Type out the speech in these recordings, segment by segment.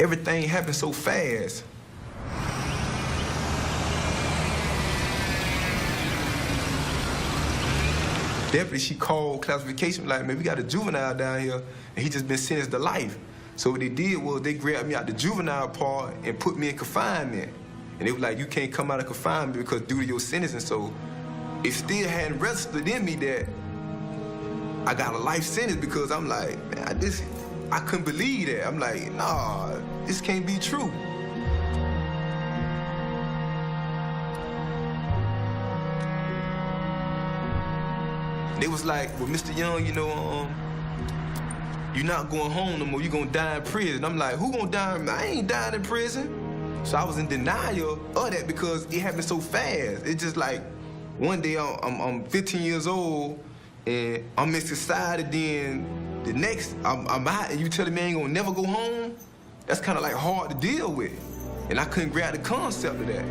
everything happened so fast. Deputy, she called classification like, man, we got a juvenile down here, and he just been sentenced to life. So what they did was they grabbed me out the juvenile part and put me in confinement. And they were like, you can't come out of confinement because due to your sentence. And so it still hadn't registered in me that I got a life sentence, because I'm like, man, I couldn't believe that. I'm like, nah, this can't be true. They was like, well, Mr. Young, you know, you're not going home no more. You're gonna die in prison. I'm like, who gonna die? I ain't dying in prison. So I was in denial of that because it happened so fast. It's just like, one day I'm 15 years old and I'm in society, then the next I'm out and you telling me I ain't gonna never go home? That's kind of like hard to deal with. And I couldn't grab the concept of that.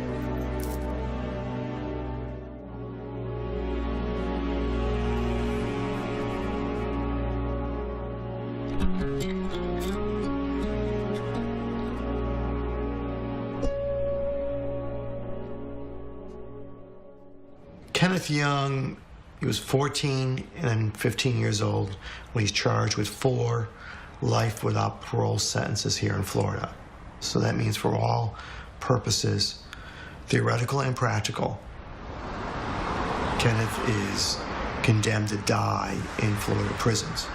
Kenneth Young, he was 14 and 15 years old when he's charged with 4 life without parole sentences here in Florida. So that means for all purposes, theoretical and practical, Kenneth is condemned to die in Florida prisons.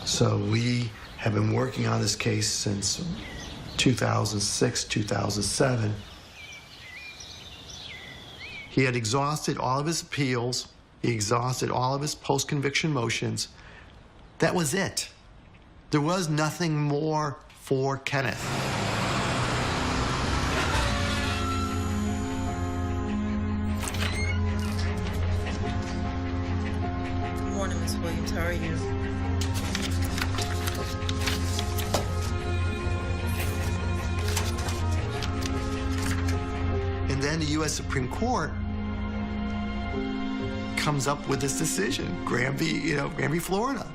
So we have been working on this case since 2006, 2007. He had exhausted all of his appeals. He exhausted all of his post-conviction motions. That was it. There was nothing more for Kenneth. Good morning, Ms. Williams. How are you? And then the U.S. Supreme Court comes up with this decision, Graham v. Florida,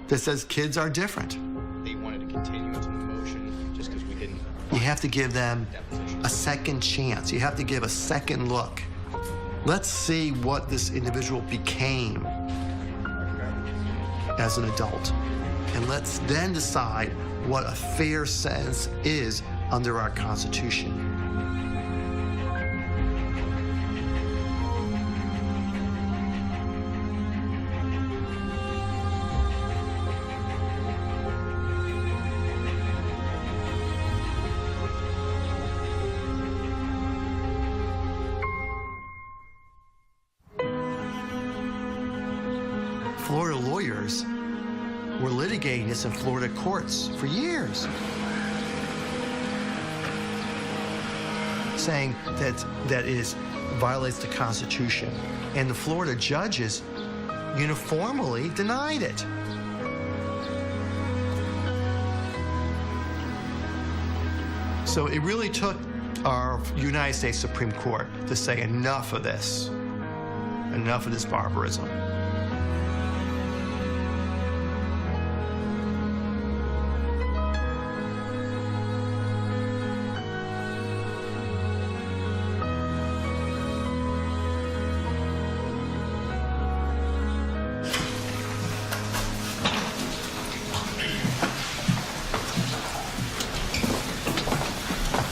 that says kids are different. They wanted to continue into the motion just because we didn't. You have to give them a second chance. You have to give a second look. Let's see what this individual became as an adult. And let's then decide what a fair sentence is under our Constitution. Florida lawyers were litigating this in Florida courts for years, saying that it violates the Constitution. And the Florida judges uniformly denied it. So it really took our United States Supreme Court to say enough of this barbarism.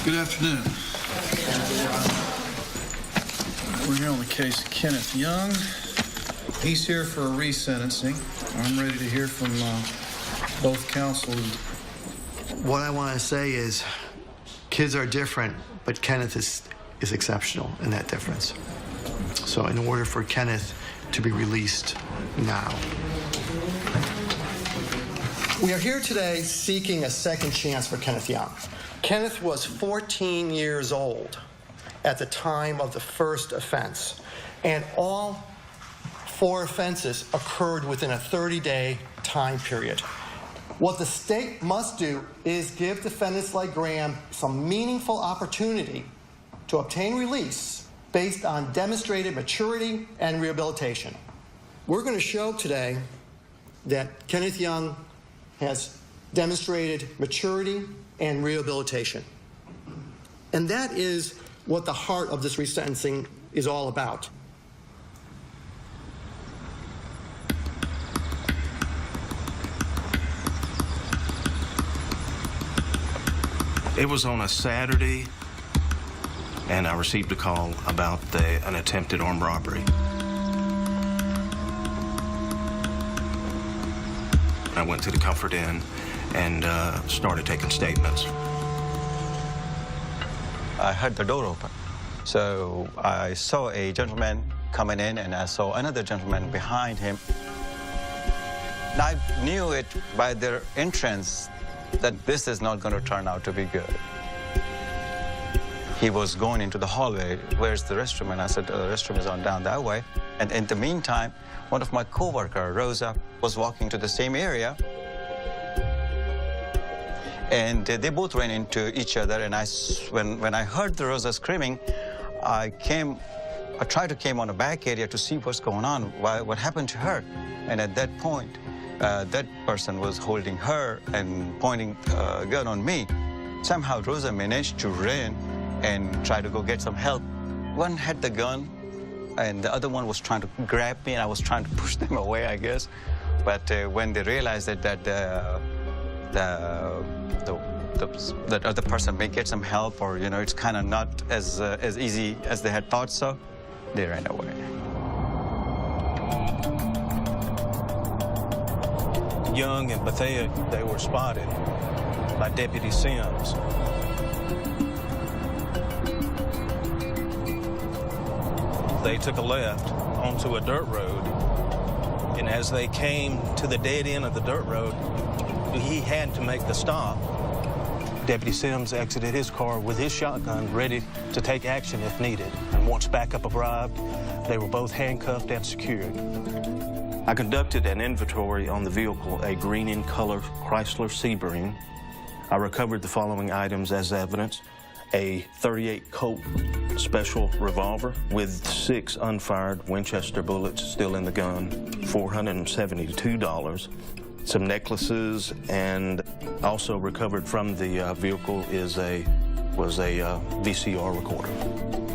Good afternoon. We're here on the case of Kenneth Young. He's here for a resentencing. I'm ready to hear from both counsel. What I want to say is kids are different, but Kenneth is exceptional in that difference. So in order for Kenneth to be released now. We are here today seeking a second chance for Kenneth Young. Kenneth was 14 years old at the time of the first offense, and all 4 offenses occurred within a 30-day time period. What the state must do is give defendants like Graham some meaningful opportunity to obtain release based on demonstrated maturity and rehabilitation. We're going to show today that Kenneth Young has demonstrated maturity and rehabilitation. And that is what the heart of this resentencing is all about. It was on a Saturday, and I received a call about an attempted armed robbery. I went to the Comfort Inn and started taking statements. I heard the door open. So I saw a gentleman coming in, and I saw another gentleman behind him. And I knew it by their entrance that this is not going to turn out to be good. He was going into the hallway. Where's the restroom? And I said, the restroom is on down that way. And in the meantime, one of my coworkers, Rosa, was walking to the same area. And they both ran into each other. And when I heard the Rosa screaming, I tried to came on a back area to see what's going on, what happened to her. And at that point, that person was holding her and pointing a gun on me. Somehow Rosa managed to run and try to go get some help. One had the gun, and the other one was trying to grab me, and I was trying to push them away, I guess. But when they realized that that other person may get some help, or it's kind of not as easy as they had thought, so they ran away. Young and Bethea, they were spotted by Deputy Sims. They took a left onto a dirt road, and as they came to the dead end of the dirt road, he had to make the stop. Deputy Sims exited his car with his shotgun, ready to take action if needed. And once backup arrived, they were both handcuffed and secured. I conducted an inventory on the vehicle, a green in color Chrysler Sebring. I recovered the following items as evidence: a .38 Colt special revolver with 6 unfired Winchester bullets still in the gun, $472, some necklaces, and also recovered from the vehicle was a VCR recorder.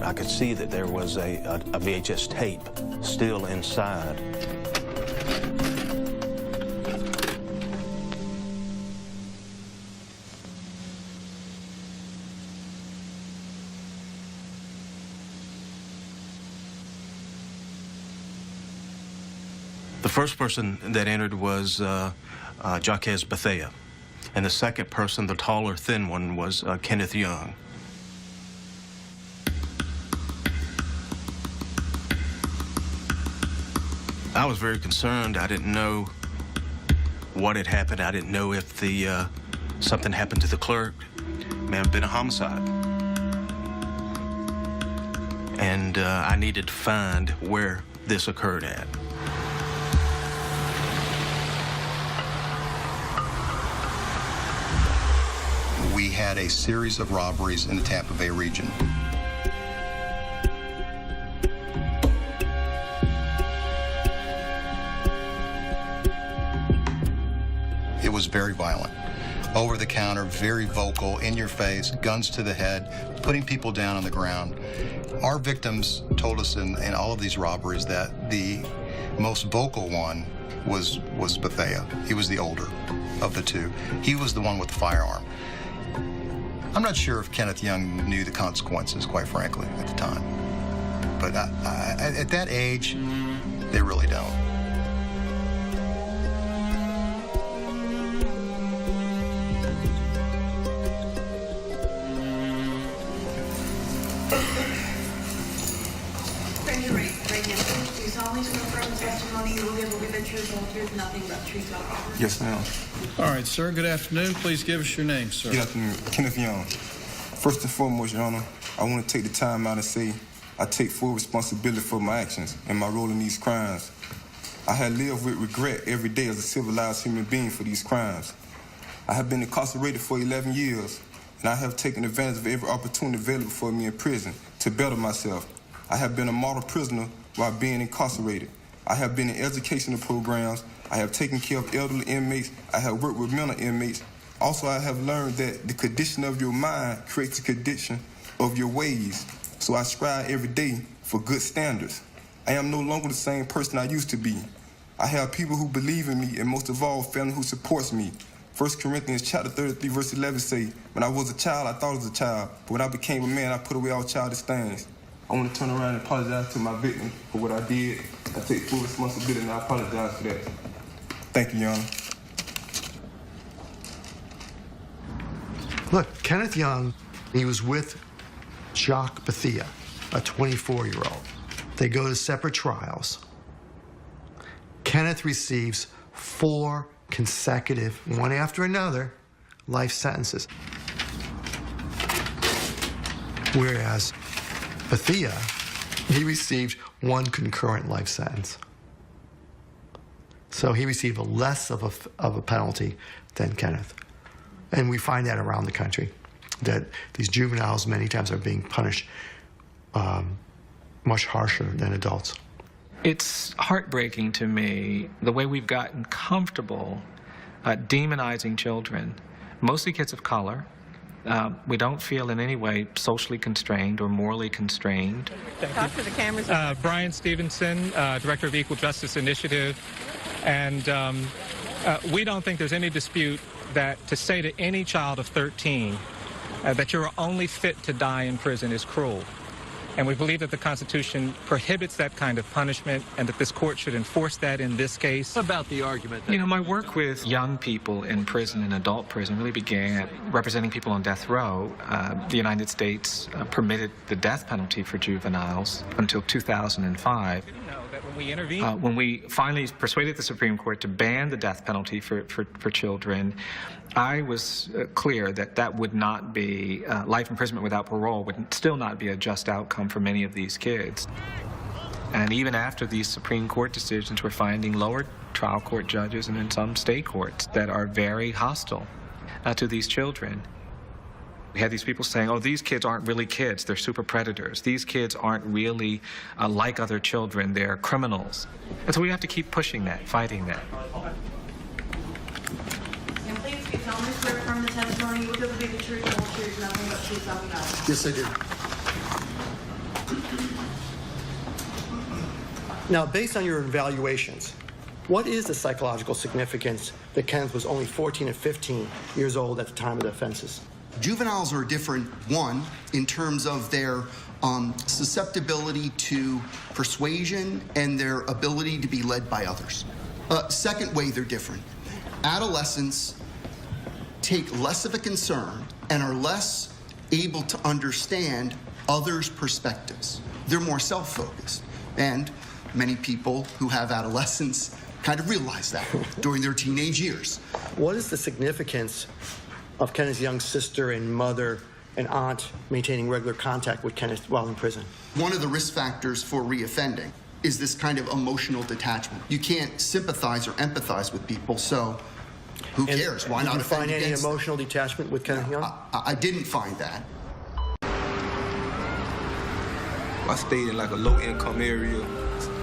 I could see that there was a VHS tape still inside. The first person that entered was Jaquez Bethea, and the second person, the taller, thin one, was Kenneth Young. I was very concerned. I didn't know what had happened. I didn't know if something happened to the clerk. It may have been a homicide. And I needed to find where this occurred at. We had a series of robberies in the Tampa Bay region. It was very violent. Over the counter, very vocal, in your face, guns to the head, putting people down on the ground. Our victims told us in all of these robberies that the most vocal one was Bethea. He was the older of the two. He was the one with the firearm. I'm not sure if Kenneth Young knew the consequences, quite frankly, at the time. But at that age, they really don't. Raise your right hand. Do you solemnly swear affirm the testimony you will give will be the truth, the whole truth, and nothing but the truth, so help you God? Yes, ma'am. All right, sir, good afternoon. Please give us your name, sir. Good afternoon. Kenneth Young. First and foremost, Your Honor, I want to take the time out and say I take full responsibility for my actions and my role in these crimes. I have lived with regret every day as a civilized human being for these crimes. I have been incarcerated for 11 years, and I have taken advantage of every opportunity available for me in prison to better myself. I have been a model prisoner while being incarcerated. I have been in educational programs. I have taken care of elderly inmates. I have worked with mental inmates. Also, I have learned that the condition of your mind creates the condition of your ways. So I strive every day for good standards. I am no longer the same person I used to be. I have people who believe in me, and most of all, family who supports me. 1 Corinthians chapter 33, verse 11 say, when I was a child, I thought I was a child, but when I became a man, I put away all childish things. I want to turn around and apologize to my victim for what I did. I take full responsibility, and I apologize for that. Thank you, Your Honor. Look, Kenneth Young, he was with Jacques Bethia, a 24-year-old. They go to separate trials. Kenneth receives 4 consecutive, one after another, life sentences. Whereas Bethia, he received 1 concurrent life sentence. So he received less of a penalty than Kenneth. And we find that around the country, that these juveniles many times are being punished much harsher than adults. It's heartbreaking to me the way we've gotten comfortable demonizing children, mostly kids of color. We don't feel in any way socially constrained or morally constrained. Talk to the cameras. Brian Stevenson, Director of Equal Justice Initiative, and we don't think there's any dispute that to say to any child of 13 that you're only fit to die in prison is cruel. And we believe that the Constitution prohibits that kind of punishment and that this court should enforce that in this case. What about the argument? You know, my work with young people in prison, in adult prison, really began representing people on death row. The United States permitted the death penalty for juveniles until 2005. When we finally persuaded the Supreme Court to ban the death penalty for children, I was clear that that would not be, life imprisonment without parole would still not be a just outcome for many of these kids. And even after these Supreme Court decisions, we're finding lower trial court judges and in some state courts that are very hostile to these children. We had these people saying, oh, these kids aren't really kids, they're super predators. These kids aren't really like other children, they're criminals. And so we have to keep pushing that, fighting that. And please, you tell me swear from the testimony you will give the truth, the whole truth, nothing but truth, nothing else. Yes, I do. Now, based on your evaluations, what is the psychological significance that Kenneth was only 14 and 15 years old at the time of the offenses? Juveniles are different, one, in terms of their susceptibility to persuasion and their ability to be led by others. Second way they're different. Adolescents take less of a concern and are less able to understand others' perspectives. They're more self-focused. And many people who have adolescents kind of realize that during their teenage years. What is the significance of Kenneth Young's sister and mother and aunt maintaining regular contact with Kenneth while in prison? One of the risk factors for reoffending is this kind of emotional detachment. You can't sympathize or empathize with people, so who cares? Why not Did you offend find any against them? emotional detachment with Kenneth Young? I didn't find that. I stayed in like a low-income area.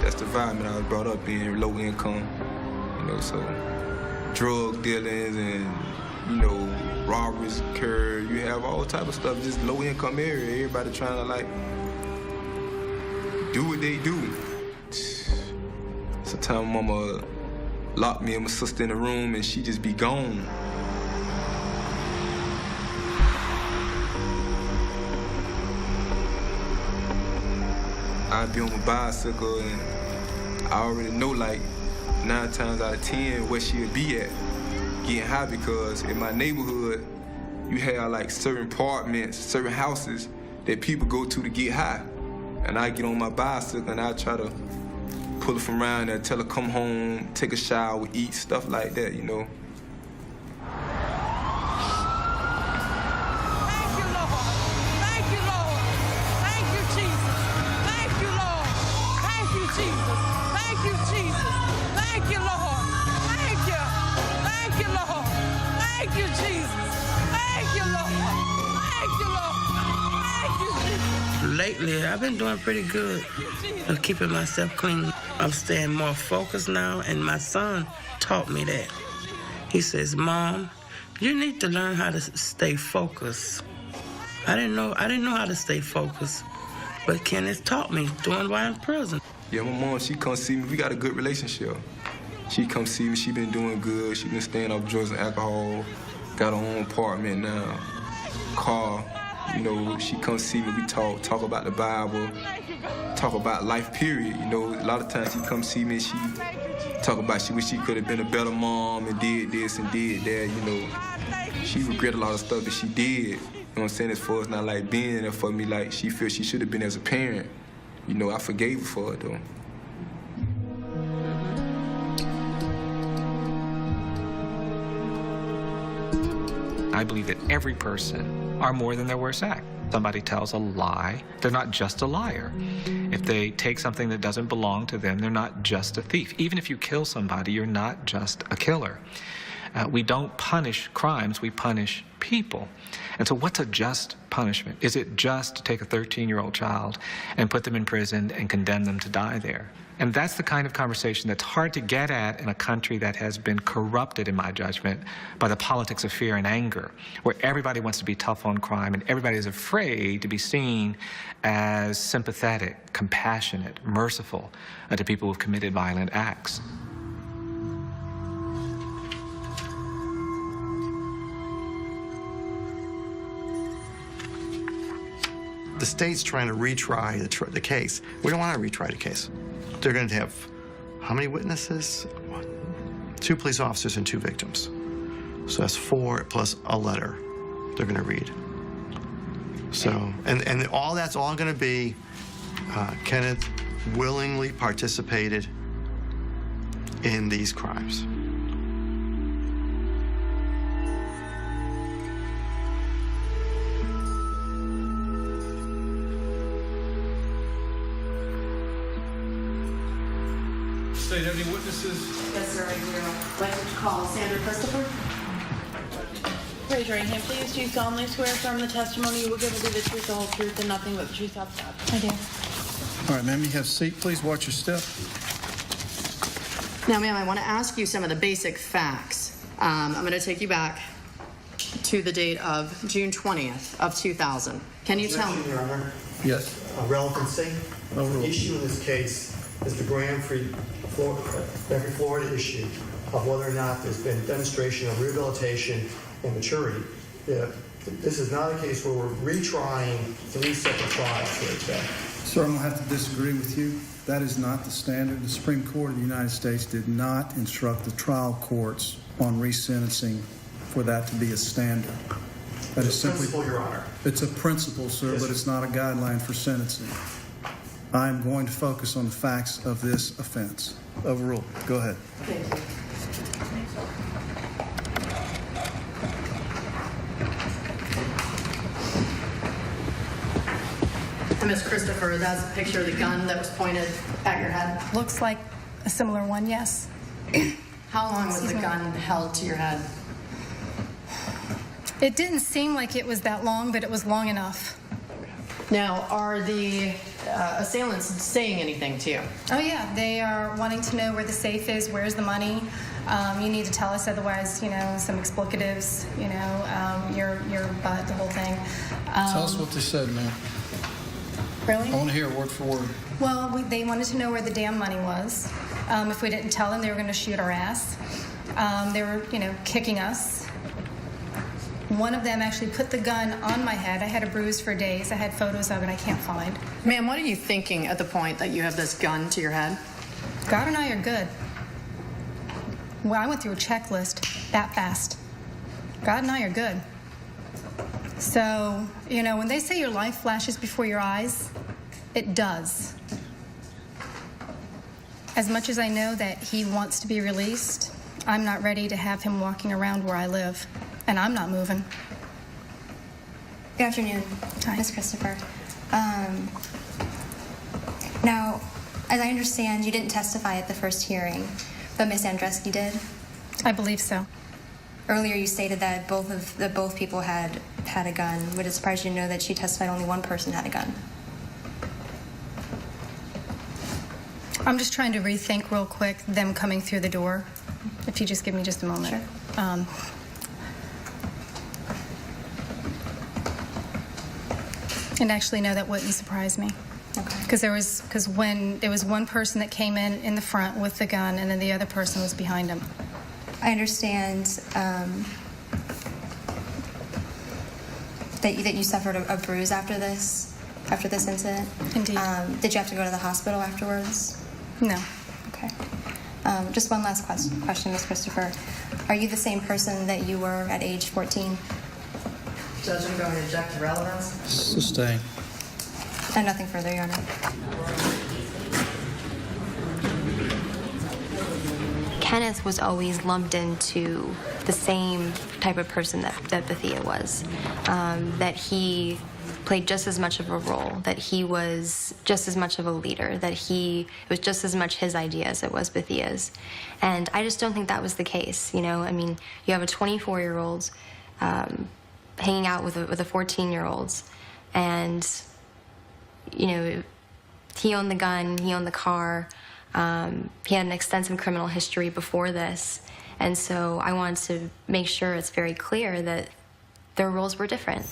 That's the environment I was brought up in, low income. You know, so drug dealings and, you know, robberies occur. You have all type of stuff, just low-income area. Everybody trying to, like, do what they do. Sometimes mama locked me and my sister in the room and she just be gone. I'd be on my bicycle and I already know, like, 9 times out of 10 where she'll be at getting high, because in my neighborhood you have like certain apartments, certain houses that people go to get high. And I get on my bicycle and I try to pull her from around there, tell her come home, take a shower, eat, stuff like that, you know. Lately, I've been doing pretty good of keeping myself clean. I'm staying more focused now, and my son taught me that. He says, Mom, you need to learn how to stay focused. I didn't know how to stay focused, but Kenneth taught me during while in prison. Yeah, my mom, she come see me. We got a good relationship. She come see me. She been doing good. She been staying off drugs and alcohol. Got her own apartment now, car. You know, she come see me. We talk about the Bible, talk about life, period. You know, a lot of times she come see me. She talk about she wish she could have been a better mom and did this and did that. You know, she regret a lot of stuff that she did. You know what I'm saying? As far as not like being there for me, like she feels she should have been as a parent. You know, I forgave her for it though. I believe that every person are more than their worst act. Somebody tells a lie, they're not just a liar. If they take something that doesn't belong to them, they're not just a thief. Even if you kill somebody, you're not just a killer. We don't punish crimes, we punish people. And so what's a just punishment? Is it just to take a 13-year-old child and put them in prison and condemn them to die there? And that's the kind of conversation that's hard to get at in a country that has been corrupted, in my judgment, by the politics of fear and anger, where everybody wants to be tough on crime and everybody is afraid to be seen as sympathetic, compassionate, merciful to people who've committed violent acts. The state's trying to retry the case. We don't want to retry the case. They're going to have how many witnesses? 2 police officers and 2 victims. So that's 4 plus a letter they're going to read. So, and all that's all going to be Kenneth willingly participated in these crimes. State, have any witnesses? Yes, sir, I do. I'd like to call Sandra Christopher. Raise your right hand, please. Do you solemnly swear affirm the testimony you will give will be the truth, the whole truth, and nothing but the truth, so help God? I do. All right, ma'am, you have a seat. Please watch your step. Now, ma'am, I want to ask you some of the basic facts. I'm going to take you back to the date of June 20th of 2000. Can you tell me? Your Honor. Yes. Relevancy. No The rules. issue in this case is the Grand Prix Florida issue of whether or not there's been demonstration of rehabilitation and maturity. This is not a case where we're retrying 3 separate trials here today. Sir, I'm going to have to disagree with you. That is not the standard. The Supreme Court of the United States did not instruct the trial courts on resentencing for that to be a standard. That is simply... Principle, Your Honor. It's a principle, sir, but it's not a guideline for sentencing. I'm going to focus on the facts of this offense. Overruled. Go ahead. Thank you. And Ms. Christopher, that's a picture of the gun that was pointed at your head. Looks like a similar one, yes. How long was the gun held to your head? It didn't seem like it was that long, but it was long enough. Now, are the assailants saying anything to you? Oh, yeah. They are wanting to know where the safe is, where's the money. You need to tell us, otherwise, some explicatives, your butt, the whole thing. Tell us what they said, ma'am. Really? I want to hear word for word. Well, they wanted to know where the damn money was. If we didn't tell them, they were going to shoot our ass. They were, kicking us. One of them actually put the gun on my head. I had a bruise for days. I had photos of it I can't find. Ma'am, what are you thinking at the point that you have this gun to your head? God and I are good. Well, I went through a checklist that fast. God and I are good. So, when they say your life flashes before your eyes, it does. As much as I know that he wants to be released, I'm not ready to have him walking around where I live. And I'm not moving. Good afternoon, Ms. Christopher. Now, as I understand, you didn't testify at the first hearing, but Ms. Andreski did? I believe so. Earlier you stated that both people had a gun. Would it surprise you to know that she testified only one person had a gun? I'm just trying to rethink real quick them coming through the door. If you just give me just a moment. Sure. And actually, no, that wouldn't surprise me. Okay. Because when there was one person that came in the front with the gun, and then the other person was behind him. I understand that you suffered a bruise after this incident. Indeed. Did you have to go to the hospital afterwards? No. Okay. Just one last question, Ms. Christopher. Are you the same person that you were at age 14? Judge, I'm going to object to relevance. Sustain. And nothing further, Your Honor. Kenneth was always lumped into the same type of person that Bethia was. That he played just as much of a role, that he was just as much of a leader, that it was just as much his idea as it was Bethia's. And I just don't think that was the case, you know? I mean, you have a 24-year-old hanging out with a 14-year-old, and, you know, he owned the gun, he owned the car, he had an extensive criminal history before this, and so I wanted to make sure it's very clear that their roles were different.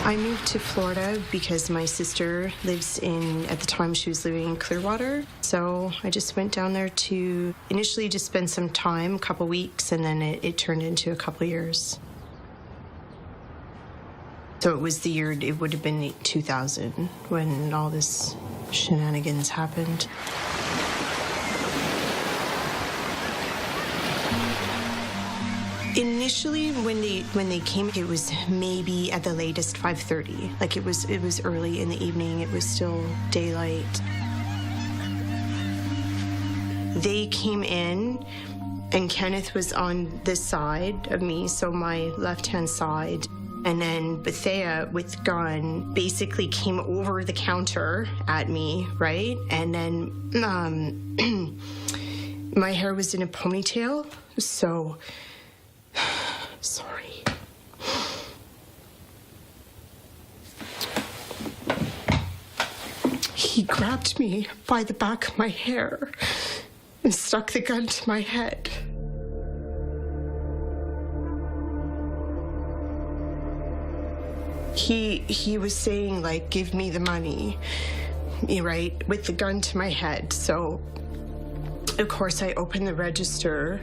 I moved to Florida because my sister lives at the time she was living in Clearwater. So I just went down there to initially just spend some time, a couple weeks, and then it turned into a couple years. So it was it would have been 2000 when all this shenanigans happened. Initially, when they came, it was maybe at the latest 5:30. Like it was early in the evening. It was still daylight. They came in, and Kenneth was on this side of me, so my left-hand side. And then Bethia, with gun, basically came over the counter at me, right? And then my hair was in a ponytail, so. Sorry. He grabbed me by the back of my hair and stuck the gun to my head. He was saying, like, give me the money, right, with the gun to my head. So, of course, I opened the register.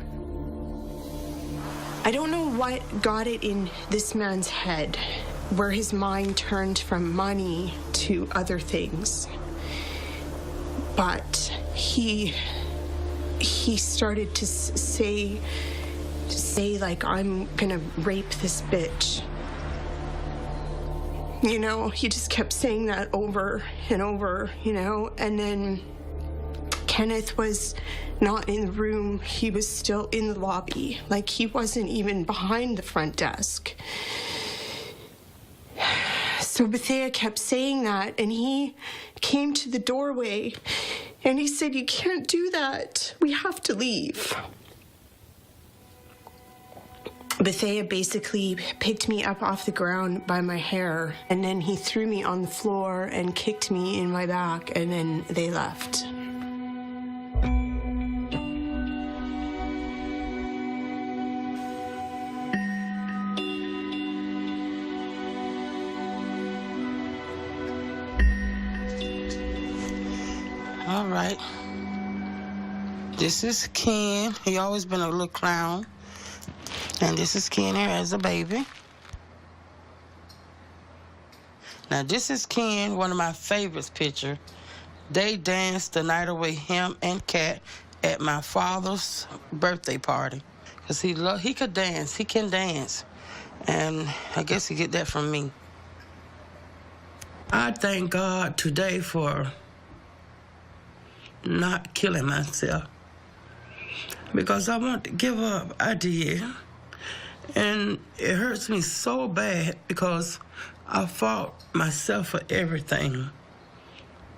I don't know what got it in this man's head, where his mind turned from money to other things. But he started to say like, I'm gonna rape this bitch. You know, he just kept saying that over and over, you know, and then Kenneth was not in the room. He was still in the lobby. Like, he wasn't even behind the front desk. So Bethia kept saying that, and he came to the doorway, and he said, you can't do that. We have to leave. Bethia basically picked me up off the ground by my hair, and then he threw me on the floor and kicked me in my back, and then they left. All right. This is Ken. He always been a little clown. And this is Ken here as a baby. Now, this is Ken, one of my favorite pictures. They danced the night away, him and Kat, at my father's birthday party. Because he could dance. He can dance. And I guess he get that from me. I thank God today for not killing myself. Because I want to give up. I did. And it hurts me so bad because I fought myself for everything.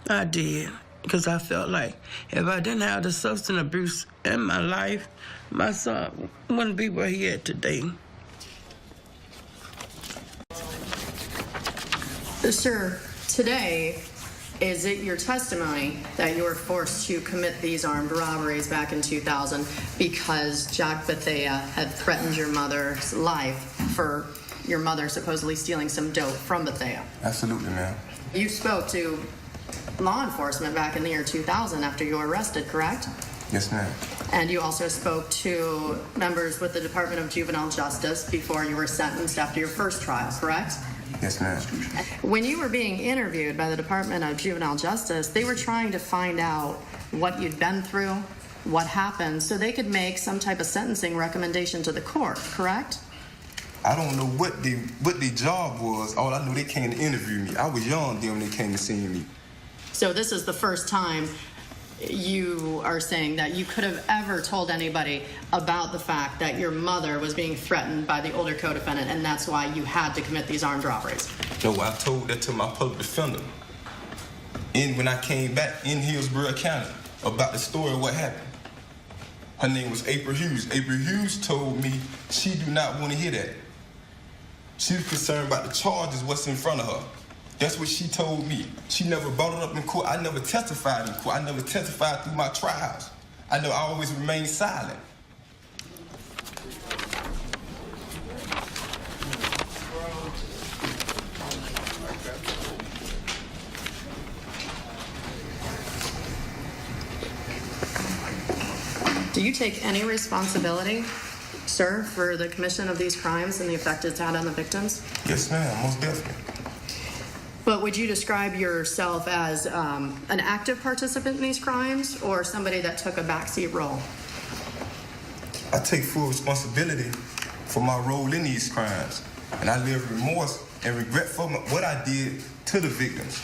I did, because I felt like if I didn't have the substance abuse in my life, my son wouldn't be where he is today. Sir, today, is it your testimony that you were forced to commit these armed robberies back in 2000 because Jack Bethea had threatened your mother's life for your mother supposedly stealing some dope from Bethea? Absolutely, ma'am. You spoke to law enforcement back in the year 2000 after you were arrested, correct? Yes, ma'am. And you also spoke to members with the Department of Juvenile Justice before you were sentenced after your first trial, correct? Yes, ma'am. When you were being interviewed by the Department of Juvenile Justice, they were trying to find out what you'd been through, what happened, so they could make some type of sentencing recommendation to the court, correct? I don't know what the job was. All I knew, they came to interview me. I was young then when they came to see me. So this is the first time you are saying that you could have ever told anybody about the fact that your mother was being threatened by the older co-defendant, and that's why you had to commit these armed robberies. No, I told that to my public defender. And when I came back in Hillsborough County about the story of what happened. Her name was April Hughes. April Hughes told me she do not want to hear that. She was concerned about the charges, what's in front of her. That's what she told me. She never brought it up in court. I never testified in court. I never testified through my trials. I always remained silent. Do you take any responsibility, sir, for the commission of these crimes and the effect it's had on the victims? Yes, ma'am, most definitely. But would you describe yourself as an active participant in these crimes or somebody that took a backseat role? I take full responsibility for my role in these crimes, and I live remorse and regret for what I did to the victims.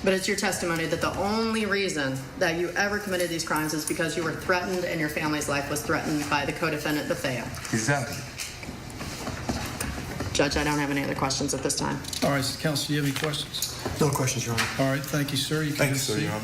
But it's your testimony that the only reason that you ever committed these crimes is because you were threatened and your family's life was threatened by the co-defendant, Bethea. Exactly. Judge, I don't have any other questions at this time. All right, counsel, do you have any questions? No questions, Your Honor. All right, thank you, sir. You can Thank you, have a sir, seat. Your Honor.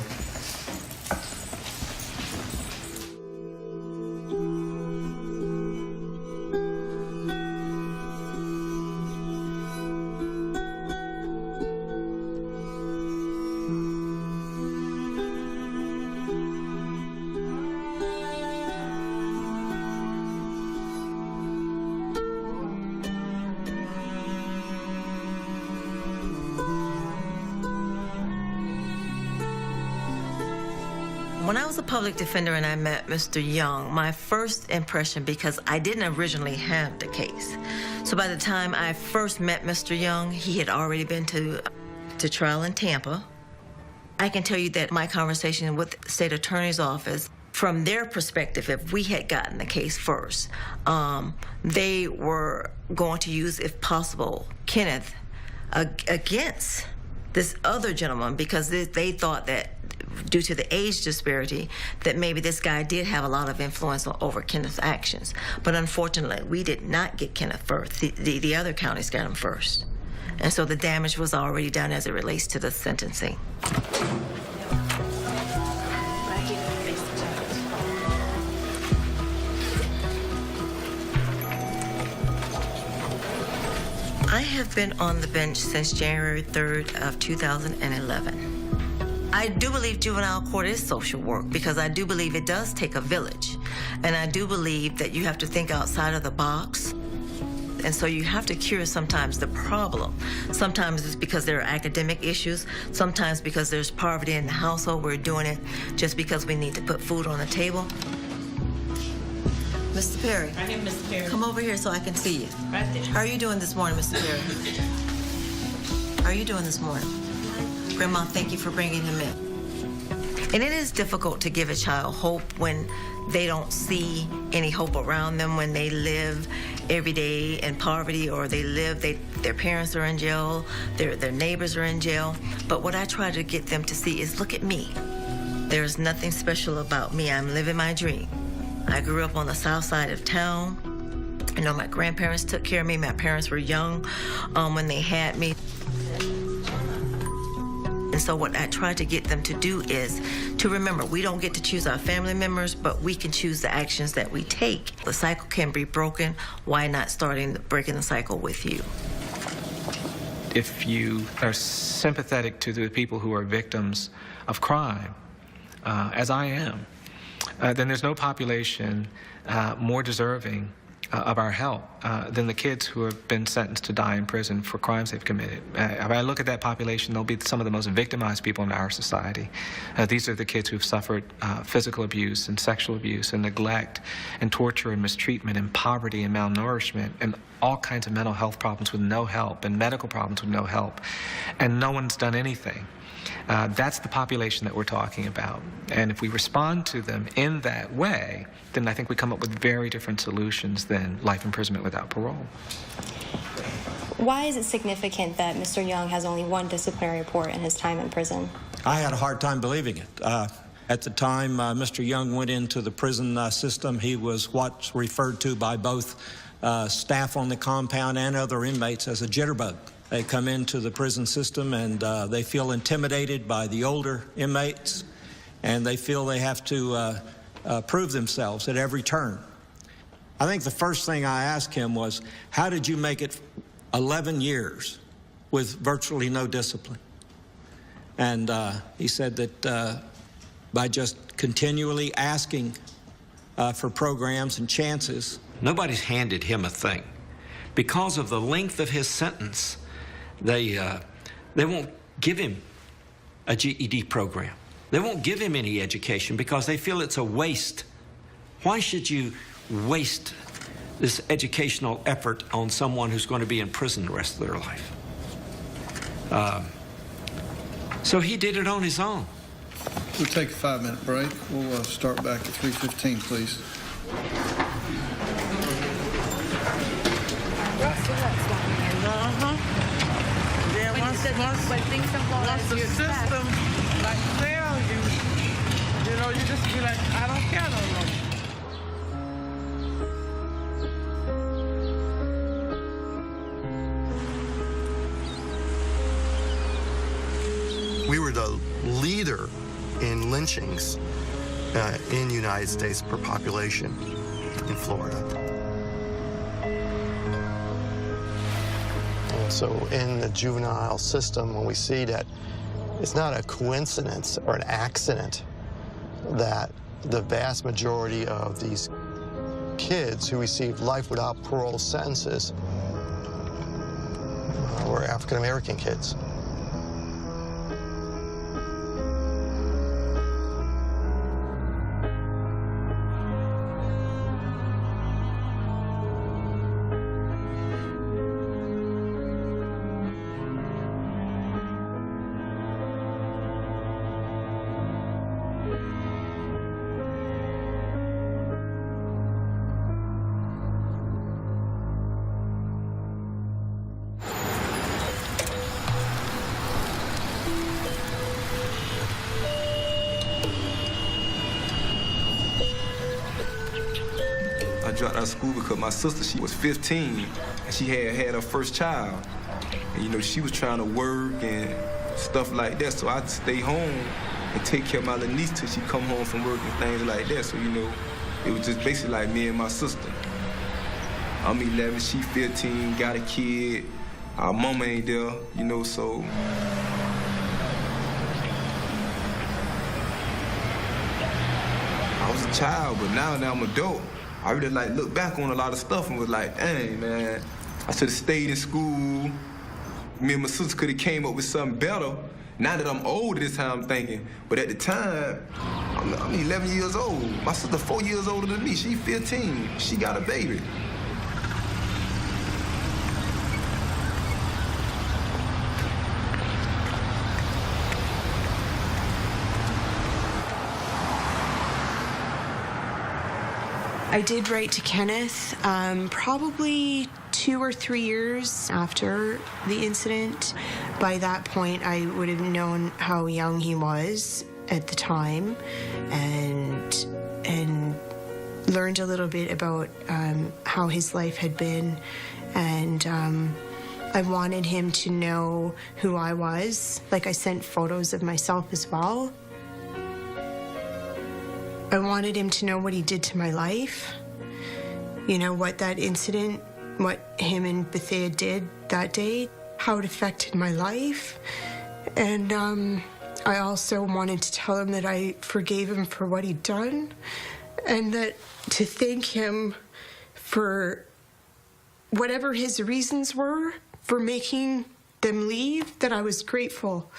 When I was a public defender and I met Mr. Young, my first impression, because I didn't originally have the case, so by the time I first met Mr. Young, he had already been to trial in Tampa. I can tell you that my conversation with the state attorney's office, from their perspective, if we had gotten the case first, they were going to use, if possible, Kenneth against this other gentleman because they thought that due to the age disparity, that maybe this guy did have a lot of influence over Kenneth's actions. But unfortunately, we did not get Kenneth first. The other counties got him first. And so the damage was already done as it relates to the sentencing. I have been on the bench since January 3rd of 2011. I do believe juvenile court is social work because I do believe it does take a village. And I do believe that you have to think outside of the box. And so you have to cure sometimes the problem. Sometimes it's because there are academic issues. Sometimes because there's poverty in the household. We're doing it just because we need to put food on the table. Mr. Perry. Right here, Mr. Perry. Come over here so I can see you. Right there. How are you doing this morning, Mr. Perry? How are you doing this morning? Grandma, thank you for bringing him in. And it is difficult to give a child hope when they don't see any hope around them, when they live every day in poverty or their parents are in jail, their neighbors are in jail. But what I try to get them to see is, look at me. There's nothing special about me. I'm living my dream. I grew up on the south side of town. You know, my grandparents took care of me. My parents were young when they had me. And so what I try to get them to do is to remember, we don't get to choose our family members, but we can choose the actions that we take. The cycle can be broken. Why not breaking the cycle with you? If you are sympathetic to the people who are victims of crime, as I am, then there's no population more deserving of our help than the kids who have been sentenced to die in prison for crimes they've committed. If I look at that population, they'll be some of the most victimized people in our society. These are the kids who've suffered physical abuse and sexual abuse and neglect and torture and mistreatment and poverty and malnourishment and all kinds of mental health problems with no help and medical problems with no help. And no one's done anything. That's the population that we're talking about. And if we respond to them in that way, then I think we come up with very different solutions than life imprisonment without parole. Why is it significant that Mr. Young has only one disciplinary report in his time in prison? I had a hard time believing it. At the time Mr. Young went into the prison system, he was what's referred to by both staff on the compound and other inmates as a jitterbug. They come into the prison system and they feel intimidated by the older inmates, and they feel they have to prove themselves at every turn. I think the first thing I asked him was, how did you make it 11 years with virtually no discipline? And he said that by just continually asking for programs and chances. Nobody's handed him a thing. Because of the length of his sentence, they won't give him a GED program. They won't give him any education because they feel it's a waste. Why should you waste this educational effort on someone who's going to be in prison the rest of their life? So he did it on his own. We'll take a 5-minute break. We'll start back at 3:15, please. Once the system like fail you, you know, you just be like, I don't care no more. We were the leader in lynchings in the United States per population in Florida. And so in the juvenile system, when we see that it's not a coincidence or an accident that the vast majority of these kids who received life without parole sentences were African American kids. I dropped out of school because my sister, she was 15, and she had her first child. And, you know, she was trying to work and stuff like that, so I'd stay home and take care of my little niece till she come home from work and things like that. So, you know, it was just basically like me and my sister. I'm 11, she 15, got a kid. Our mama ain't there, you know, so. I was a child, but now I'm an adult. I really like look back on a lot of stuff and was like, dang, man, I should have stayed in school. Me and my sister could have came up with something better. Now that I'm older, this time I'm thinking. But at the time, I'm 11 years old. My sister 4 years older than me. She 15. She got a baby. I did write to Kenneth probably 2 or 3 years after the incident. By that point, I would have known how young he was at the time and learned a little bit about how his life had been. And I wanted him to know who I was. Like, I sent photos of myself as well. I wanted him to know what he did to my life. You know, what that incident, what him and Bethea did that day, how it affected my life. And I also wanted to tell him that I forgave him for what he'd done, and that to thank him for whatever his reasons were for making them leave, that I was grateful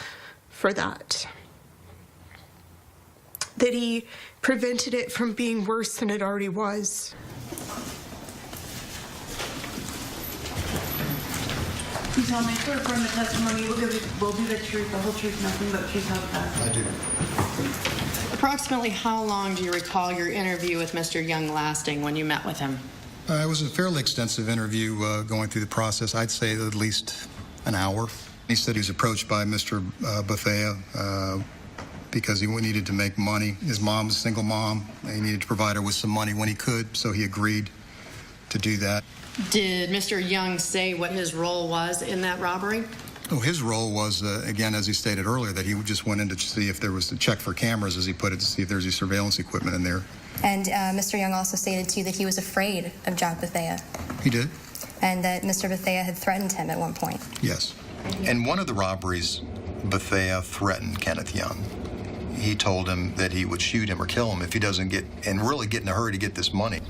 for that. That he prevented it from being worse than it already was. You tell me, sir, from the testimony, will do the truth, the whole truth, nothing but the truth, help God. I do. Approximately how long do you recall your interview with Mr. Young lasting when you met with him? It was a fairly extensive interview going through the process. I'd say at least an hour. He said he was approached by Mr. Bethea because he needed to make money. His mom was a single mom. He needed to provide her with some money when he could, so he agreed to do that. Did Mr. Young say what his role was in that robbery? Oh, his role was, again, as he stated earlier, that he just went in to see if there was a check for cameras, as he put it, to see if there's any surveillance equipment in there. And Mr. Young also stated, too, that he was afraid of Jack Bethea. He did? And that Mr. Bethea had threatened him at one point. Yes. In one of the robberies, Bethea threatened Kenneth Young. He told him that he would shoot him or kill him if he doesn't get, and really get in a hurry to get this money.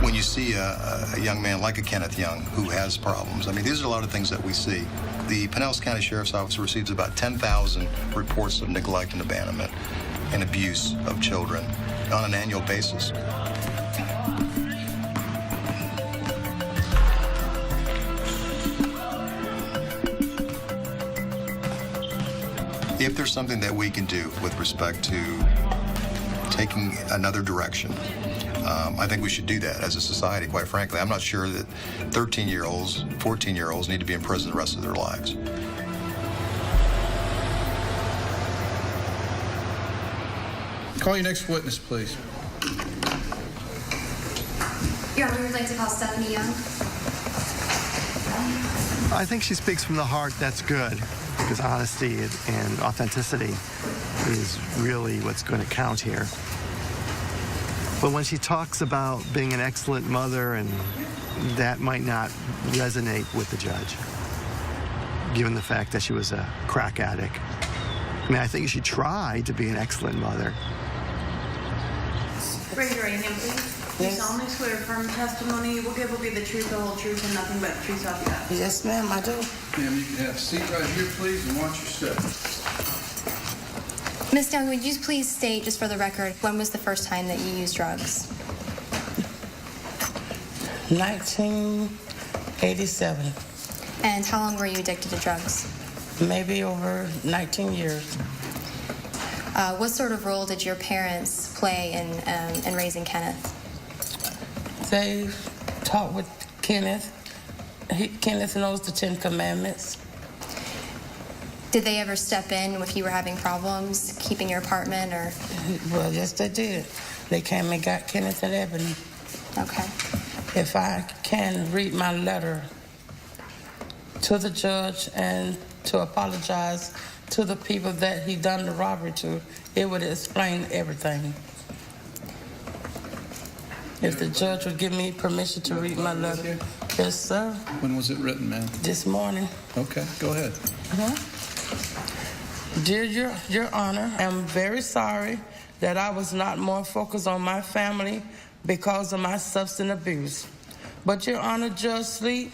When you see a young man like a Kenneth Young who has problems, I mean, these are a lot of things that we see. The Pinellas County Sheriff's Office receives about 10,000 reports of neglect and abandonment and abuse of children on an annual basis. If there's something that we can do with respect to taking another direction, I think we should do that as a society, quite frankly. I'm not sure that 13-year-olds, 14-year-olds need to be in prison the rest of their lives. Call your next witness, please. Your Honor, we'd like to call Stephanie Young. I think she speaks from the heart. That's good, because honesty and authenticity is really what's going to count here. But when she talks about being an excellent mother, and that might not resonate with the judge, given the fact that she was a crack addict. I mean, I think she tried to be an excellent mother. Raise your right hand, please. You solemnly swear firm testimony you will give will be the truth, the whole truth, and nothing but the truth, so help you God. Yes, ma'am, I do. Ma'am, you can have a seat right here, please, and watch your step. Ms. Young, would you please state, just for the record, when was the first time that you used drugs? 1987. And how long were you addicted to drugs? Maybe over 19 years. What sort of role did your parents play in raising Kenneth? They talked with Kenneth. Kenneth knows the 10 Commandments. Did they ever step in if you were having problems keeping your apartment, or? Well, yes, they did. They came and got Kenneth and Ebony. Okay. If I can read my letter to the judge and to apologize to the people that he done the robbery to, it would explain everything. If the judge would give me permission to read my letter. Yes, sir. When was it written, ma'am? This morning. Okay, go ahead. Dear Your Honor, I'm very sorry that I was not more focused on my family because of my substance abuse. But Your Honor, Judge Sleet,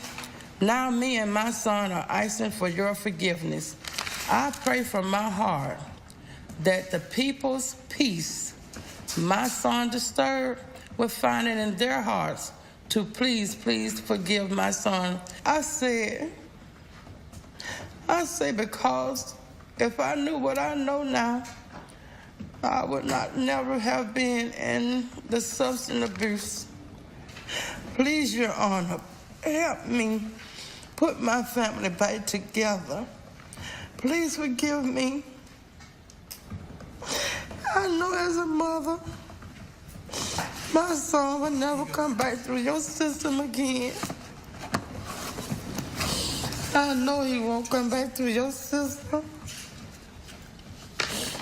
now me and my son are asking for your forgiveness. I pray from my heart that the people's peace my son disturbed will find it in their hearts to please forgive my son. I say because if I knew what I know now, I would never have been in the substance abuse. Please, Your Honor, help me put my family back together. Please forgive me. I know as a mother, My son will never come back through your system again. I know he won't come back through your system.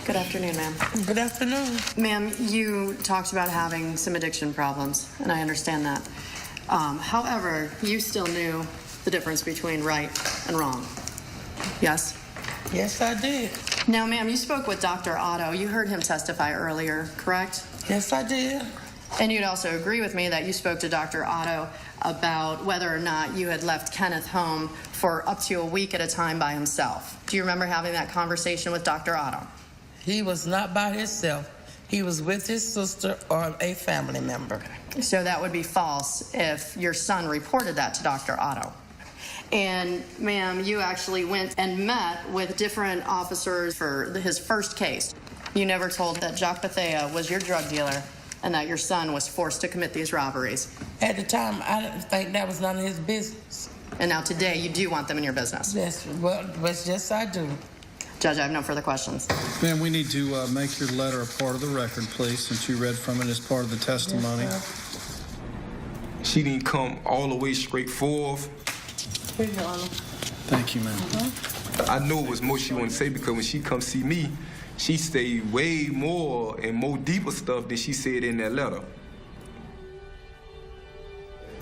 Good afternoon, ma'am. Good afternoon. Ma'am, you talked about having some addiction problems, and I understand that. However, you still knew the difference between right and wrong. Yes? Yes, I did. Now, ma'am, you spoke with Dr. Otto. You heard him testify earlier, correct? Yes, I did. And you'd also agree with me that you spoke to Dr. Otto about whether or not you had left Kenneth home for up to a week at a time by himself. Do you remember having that conversation with Dr. Otto? He was not by himself. He was with his sister or a family member. So that would be false if your son reported that to Dr. Otto. And, ma'am, you actually went and met with different officers for his first case. You never told that Jacques Bethea was your drug dealer and that your son was forced to commit these robberies. At the time, I didn't think that was none of his business. And now today, you do want them in your business. Yes, well, yes, I do. Judge, I have no further questions. Ma'am, we need to make your letter a part of the record, please, since you read from it as part of the testimony. Yes, She didn't come all the way straight forth. Here you go, Arnold. Thank you, ma'am. I know it was more she wanted to say because when she come see me, she say way more and more deeper stuff than she said in that letter.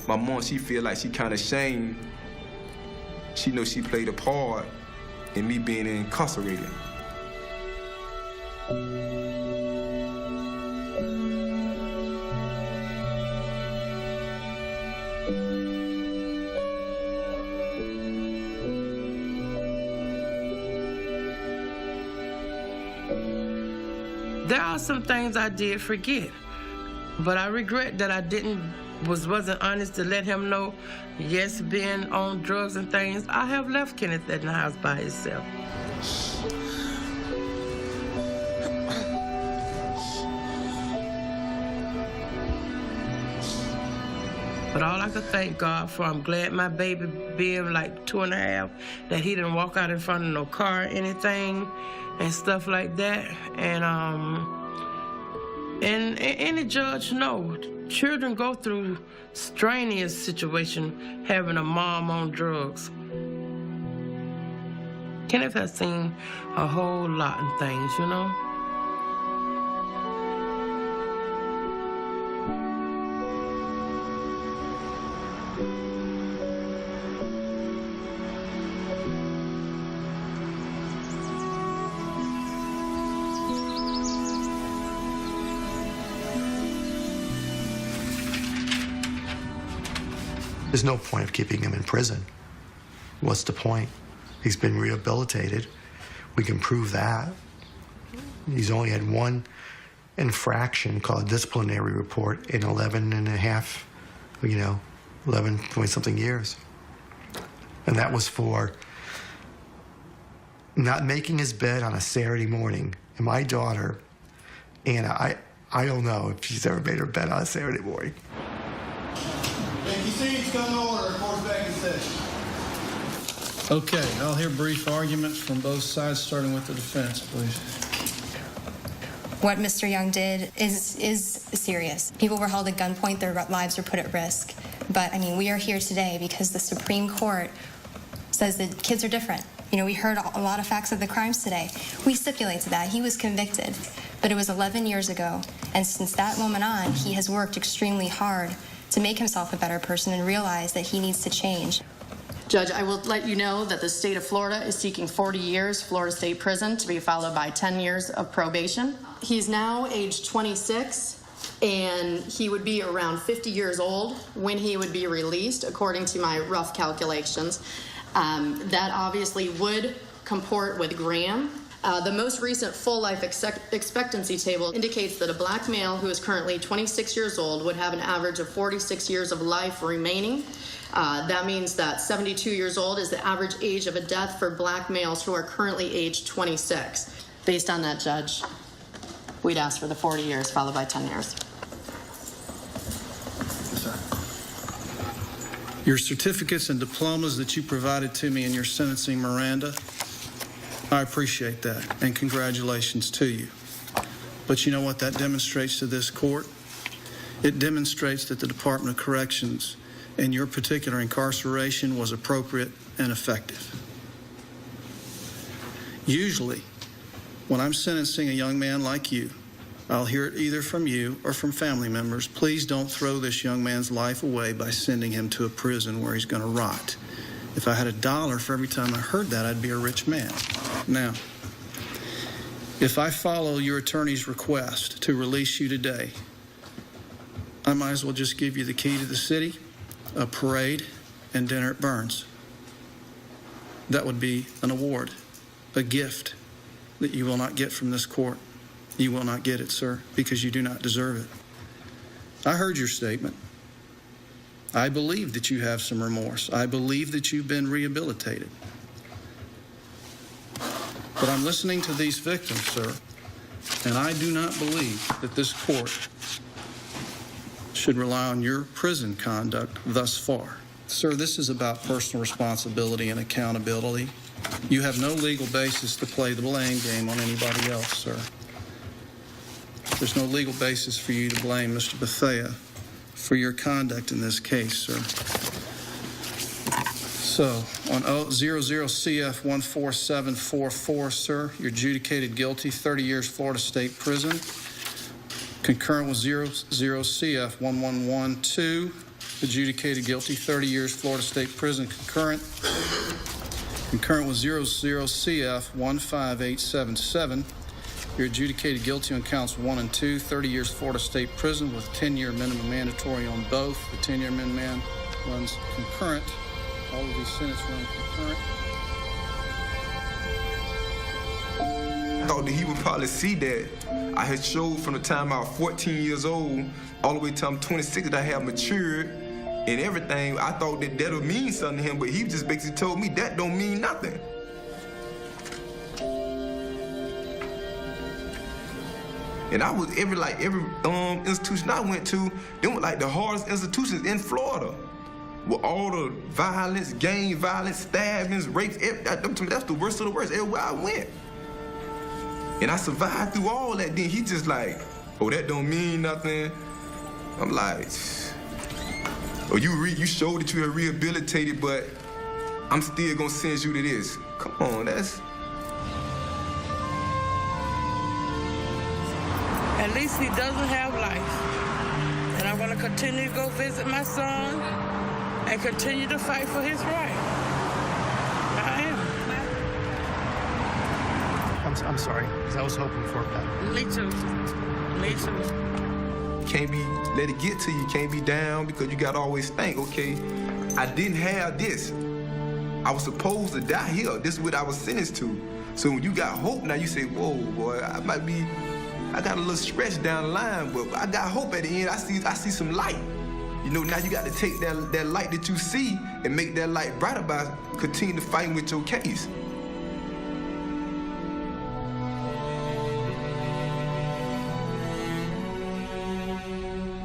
My mom, she feel like she kind of ashamed. She knows she played a part in me being incarcerated. There are some things I did forget, but I regret that I wasn't honest to let him know, yes, being on drugs and things, I have left Kenneth in the house by himself. But all I could thank God for, I'm glad my baby being like 2.5, that he didn't walk out in front of no car or anything and stuff like that. And any judge know, children go through strenuous situation having a mom on drugs. Kenneth has seen a whole lot of things, you know? There's no point of keeping him in prison. What's the point? He's been rehabilitated. We can prove that. He's only had one infraction called a disciplinary report in 11 point something years. And that was for not making his bed on a Saturday morning. And my daughter, Anna, I don't know if she's ever made her bed on a Saturday morning. If you see it's come to order, court's back in session. Okay, I'll hear brief arguments from both sides, starting with the defense, please. What Mr. Young did is serious. People were held at gunpoint, their lives were put at risk. But, I mean, we are here today because the Supreme Court says that kids are different. You know, we heard a lot of facts of the crimes today. We stipulate to that. He was convicted, but it was 11 years ago. And since that moment on, he has worked extremely hard to make himself a better person and realize that he needs to change. Judge, I will let you know that the state of Florida is seeking 40 years Florida State Prison to be followed by 10 years of probation. He's now age 26, and he would be around 50 years old when he would be released, according to my rough calculations. That obviously would comport with Graham. The most recent full life expectancy table indicates that a black male who is currently 26 years old would have an average of 46 years of life remaining. That means that 72 years old is the average age of a death for black males who are currently age 26. Based on that, Judge, we'd ask for the 40 years followed by 10 years. Your certificates and diplomas that you provided to me in your sentencing, Miranda, I appreciate that, and congratulations to you. But you know what that demonstrates to this court? It demonstrates that the Department of Corrections in your particular incarceration was appropriate and effective. Usually, when I'm sentencing a young man like you, I'll hear it either from you or from family members. Please don't throw this young man's life away by sending him to a prison where he's going to rot. If I had $1 for every time I heard that, I'd be a rich man. Now, if I follow your attorney's request to release you today, I might as well just give you the key to the city, a parade, and dinner at Burns. That would be an award, a gift that you will not get from this court. You will not get it, sir, because you do not deserve it. I heard your statement. I believe that you have some remorse. I believe that you've been rehabilitated. But I'm listening to these victims, sir, and I do not believe that this court should rely on your prison conduct thus far. Sir, this is about personal responsibility and accountability. You have no legal basis to play the blame game on anybody else, sir. There's no legal basis for you to blame Mr. Bethea for your conduct in this case, sir. So, on 00CF14744, sir, you're adjudicated guilty, 30 years Florida State Prison. Concurrent with 00CF1112, adjudicated guilty, 30 years Florida State Prison. Concurrent with 00CF15877, you're adjudicated guilty on counts 1 and 2, 30 years Florida State Prison with a 10-year minimum mandatory on both. The 10-year minimum runs concurrent. All of these sentences run concurrent. I thought that he would probably see that I had showed from the time I was 14 years old all the way till I'm 26 that I have matured and everything. I thought that would mean something to him, but he just basically told me that don't mean nothing. And I was every institution I went to, they were like the hardest institutions in Florida. With all the violence, gang violence, stabbings, rapes, that's the worst of the worst everywhere I went. And I survived through all that. Then he just like, oh, that don't mean nothing. I'm like, oh, you showed that you are rehabilitated, but I'm still gonna send you to this. Come on, that's... At least he doesn't have life. And I'm going to continue to go visit my son and continue to fight for his right. I am. I'm sorry, because I was hoping for that. Me too. Me too. Can't be, let it get to you. Can't be down because you got to always think, okay, I didn't have this. I was supposed to die here. This is what I was sentenced to. So when you got hope, now you say, whoa, boy, I got a little stretch down the line, but I got hope at the end. I see some light. You know, now you got to take that light that you see and make that light brighter by continuing to fight with your case.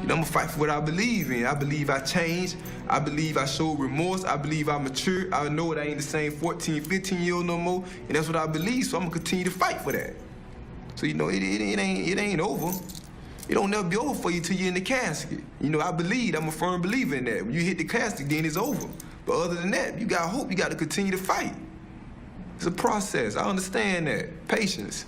You know, I'm gonna fight for what I believe in. I believe I changed. I believe I showed remorse. I believe I matured. I know that I ain't the same 14, 15-year-old no more, and that's what I believe, so I'm gonna continue to fight for that. So, you know, it ain't over. It don't never be over for you till you're in the casket. You know, I'm a firm believer in that. When you hit the casket, then it's over. But other than that, you got hope. You got to continue to fight. It's a process. I understand that. Patience.